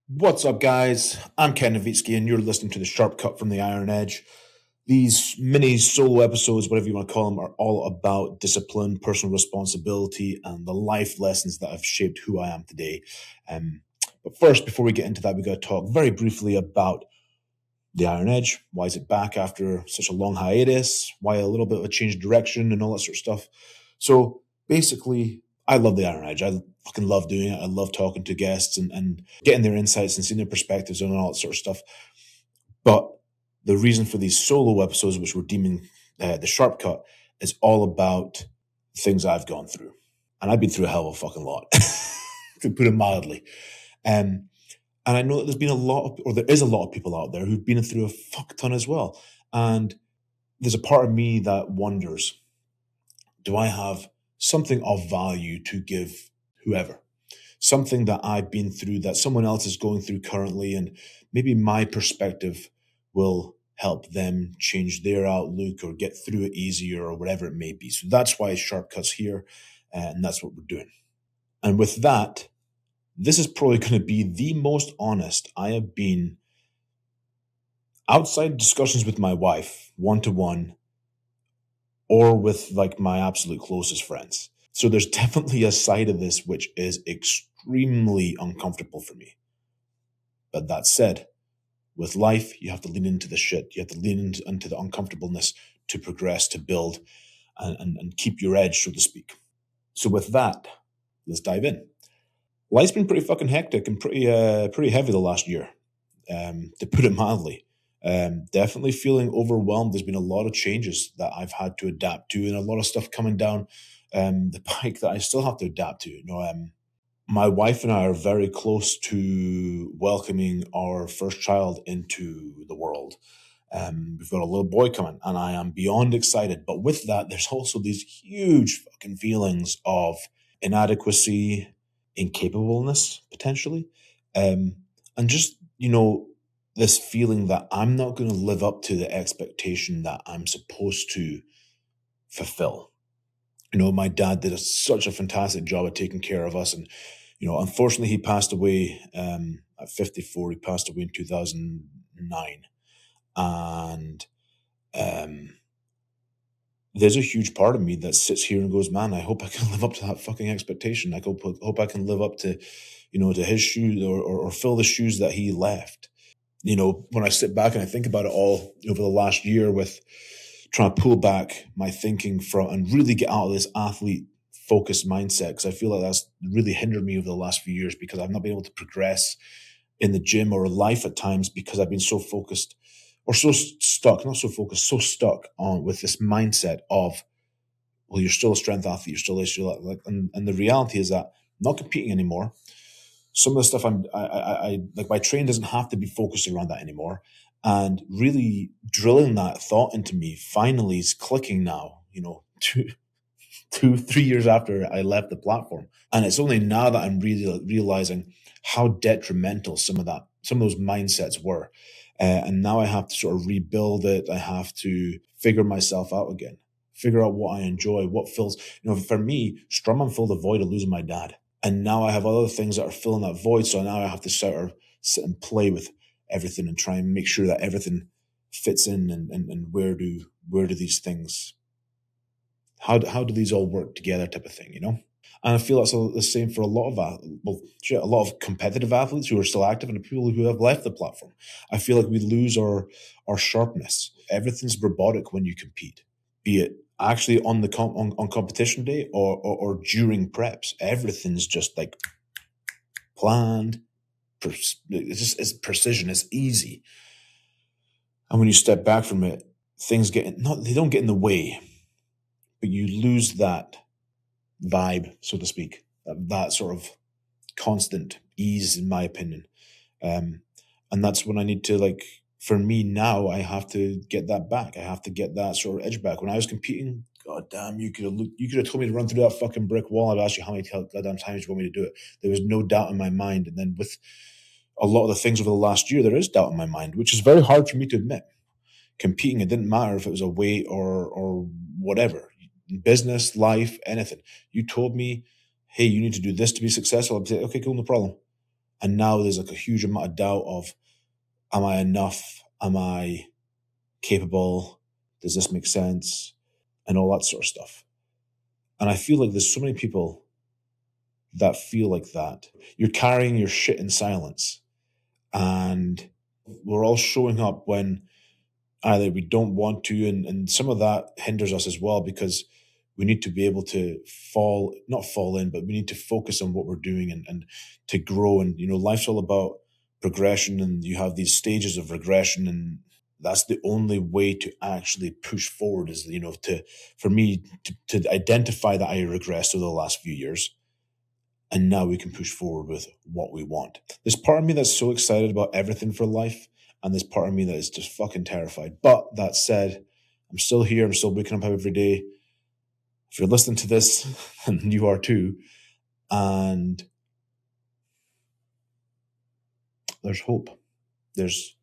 What's up, guys? I'm Ken Novitsky, and you're listening to the Sharp Cut from the Iron Edge. These mini solo episodes, whatever you want to call them, are all about discipline, personal responsibility, and the life lessons that have shaped who I am today. Um, but first, before we get into that, we got to talk very briefly about the Iron Edge. Why is it back after such a long hiatus? Why a little bit of a change of direction and all that sort of stuff? So basically, I love the Iron Edge. I fucking love doing it. I love talking to guests and getting their insights and seeing their perspectives and all that sort of stuff. But the reason for these solo episodes, which we're deeming the Sharp Cut, is all about things I've gone through. And I've been through a hell of a fucking lot, to put it mildly. Um, and I know that there is a lot of people out there who've been through a fuck ton as well. And there's a part of me that wonders, do I have something of value to give whoever? Something that I've been through that someone else is going through currently, and maybe my perspective will help them change their outlook or get through it easier or whatever it may be. So that's why Sharp Cuts here, and that's what we're doing. And with that, this is probably going to be the most honest I have been outside discussions with my wife, one to one, or with like my absolute closest friends. So there's definitely a side of this which is extremely uncomfortable for me. But that said, with life, you have to lean into the shit. You have to lean into the uncomfortableness to progress, to build, and keep your edge, so to speak. So with that, let's dive in. Life's been pretty fucking hectic and pretty heavy the last year, to put it mildly. Definitely feeling overwhelmed. There's been a lot of changes that I've had to adapt to, and a lot of stuff coming down the pike that I still have to adapt to. My wife and I are very close to welcoming our first child into the world. We've got a little boy coming, and I am beyond excited. But with that, there's also these huge fucking feelings of inadequacy, incapableness, potentially. And just, this feeling that I'm not going to live up to the expectation that I'm supposed to fulfill. My dad did such a fantastic job of taking care of us. And, unfortunately, he passed away at 54. He passed away in 2009. And there's a huge part of me that sits here and goes, man, I hope I can live up to that fucking expectation. I hope I can live up to, to his shoes or fill the shoes that he left. When I sit back and I think about it all over the last year with trying to pull back my thinking from and really get out of this athlete focused mindset, because I feel like that's really hindered me over the last few years, because I've not been able to progress in the gym or life at times because I've been so focused or so stuck, not so focused, so stuck on with this mindset of, well, you're still a strength athlete, you're still this, you're like, and the reality is that I'm not competing anymore. Some of the stuff I like, my training doesn't have to be focused around that anymore. And really drilling that thought into me finally is clicking now, 3 years after I left the platform. And it's only now that I'm really realizing how detrimental some of those mindsets were. And now I have to sort of rebuild it. I have to figure myself out again, figure out what I enjoy, what fills, for me, Strongman filled the void of losing my dad. And now I have other things that are filling that void. So now I have to sort of sit and play with everything and try and make sure that everything fits in, and where do these things, how do these all work together, type of thing, And I feel that's the same for a lot of a lot of competitive athletes who are still active and people who have left the platform. I feel like we lose our sharpness. Everything's robotic when you compete, be it actually on the on competition day or during preps. Everything's just like planned. It's precision. It's easy. And when you step back from it, things they don't get in the way, but you lose that vibe, so to speak, that sort of constant ease, in my opinion. And that's when I need to, for me now, I have to get that back. I have to get that sort of edge back. When I was competing, god damn, you could have told me to run through that fucking brick wall. I'd asked you how many goddamn times you want me to do it. There was no doubt in my mind. And then with a lot of the things over the last year, there is doubt in my mind, which is very hard for me to admit. Competing, it didn't matter if it was a weight or whatever, business, life, anything. You told me, hey, you need to do this to be successful. I'd say, okay, cool, no problem. And now there's like a huge amount of doubt of, am I enough? Am I capable? Does this make sense? And all that sort of stuff. And I feel like there's so many people that feel like that. You're carrying your shit in silence. And we're all showing up when either we don't want to, and some of that hinders us as well, because we need to be able to not fall in, but we need to focus on what we're doing, and to grow. And, life's all about progression, and you have these stages of regression, and that's the only way to actually push forward is, for me to identify that I regressed over the last few years. And now we can push forward with what we want. There's part of me that's so excited about everything for life, and there's part of me that is just fucking terrified. But that said, I'm still here. I'm still waking up every day. If you're listening to this, and you are too, and there's hope. There's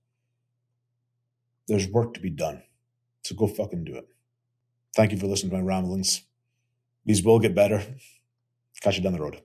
work to be done. So go fucking do it. Thank you for listening to my ramblings. These will get better. Catch you down the road.